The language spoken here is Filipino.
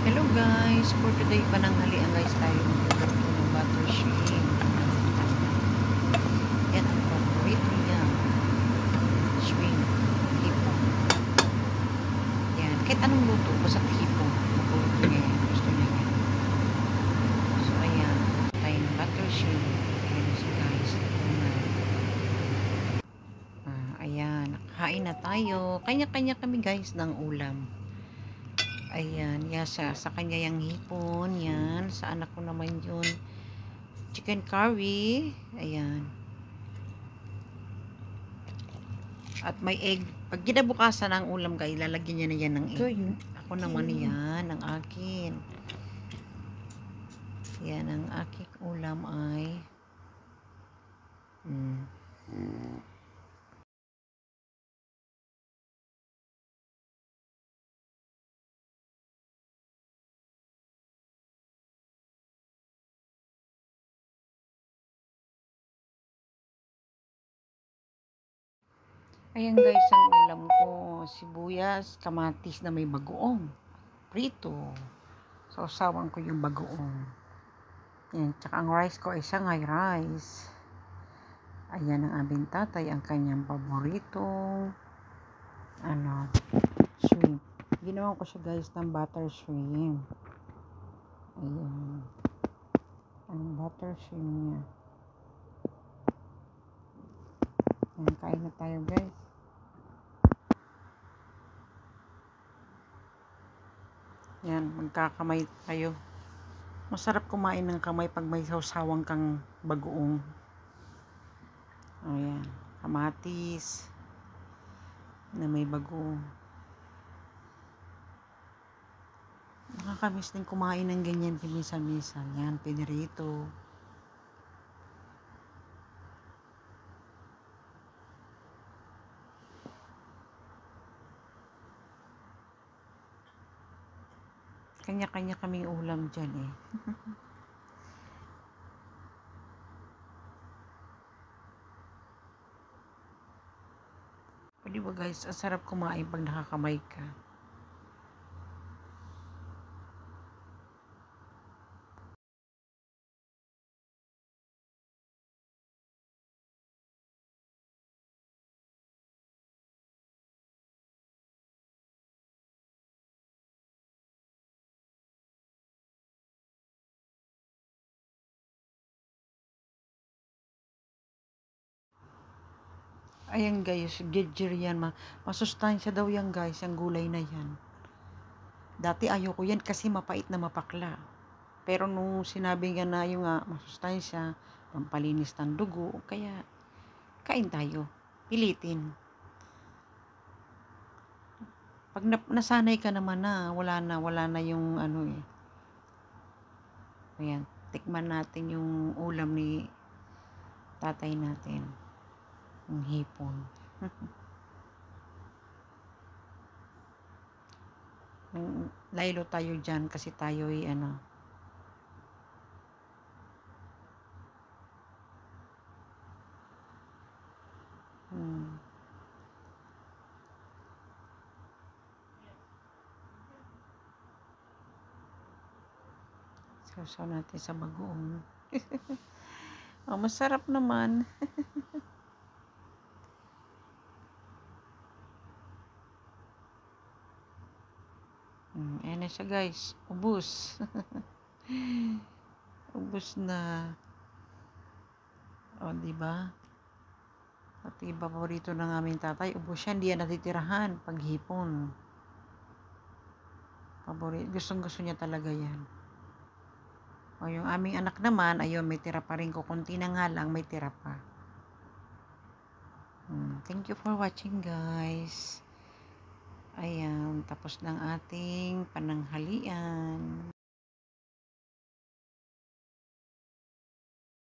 Hello guys, for today pananghalian guys tayo magluluto ng butter shrimp. Yan ang favorite niya. Shrimp, hipon. Yan, kahit anong luto, basta hipon. Magluluto niya yan, gusto niya yan. So ayan, tayo ng butter shrimp. Ayan siya guys. Ayan, nakahain na tayo. Kanya-kanya kami guys ng ulam. Ayan, yasa sa kanya yung hipon, yan. Sa anak ko naman yun, chicken curry. Ayan. At may egg. Pag kinabukasan ng ulam guys, lalagyan niya na yan ng egg. Ako naman yan, ang akin. Yan, ang aking ulam ay ayan guys, ang ulam ko, sibuyas, kamatis na may bagoong. Prito. Sausawan ko yung bagoong. Yan, tsaka ang rice ko ay Shanghai rice. Ayan ang aming tatay, ang kanyang paborito. Shrimp. Ginawa ko siya guys ng butter shrimp. Ayan. Ang butter shrimp niya. Ayan, kain na tayo guys. Yan, magkakamay tayo. Masarap kumain ng kamay pag may sausawang kang bagoong. Ayan, kamatis na may bagoong. Nakakamiss din kumain ng ganyan minsan-minsan. Yan, pinirito. Kanya-kanya kaming ulam dyan eh. O diba guys, ang sarap kumain pag nakakamay ka. Ayan guys, gedger yan. Masustansya daw yan guys, yung gulay na yan. Dati ayoko yan kasi mapait na mapakla. Pero nung sinabi nga na yung masustansya, pampalinis ng dugo, kaya kain tayo. Pilitin. Pag nasanay ka naman na, wala na yung Ayan, tikman natin yung ulam ni tatay natin. Yung hipon. Laylo tayo dyan kasi tayo ay sausaw natin sa bagoong. Masarap naman. Ayan na siya guys. Ubus. Ubus na. O, diba? Pati paborito ng aming tatay. Ubus yan. Hindi yan natitirahan. Paghipon. Paborito. Gustong-gusto niya talaga yan. O, yung aming anak naman, ayun, may tira pa rin ko. Kunti na nga lang, may tira pa. Thank you for watching, guys. Ayan, tapos ng ating pananghalian.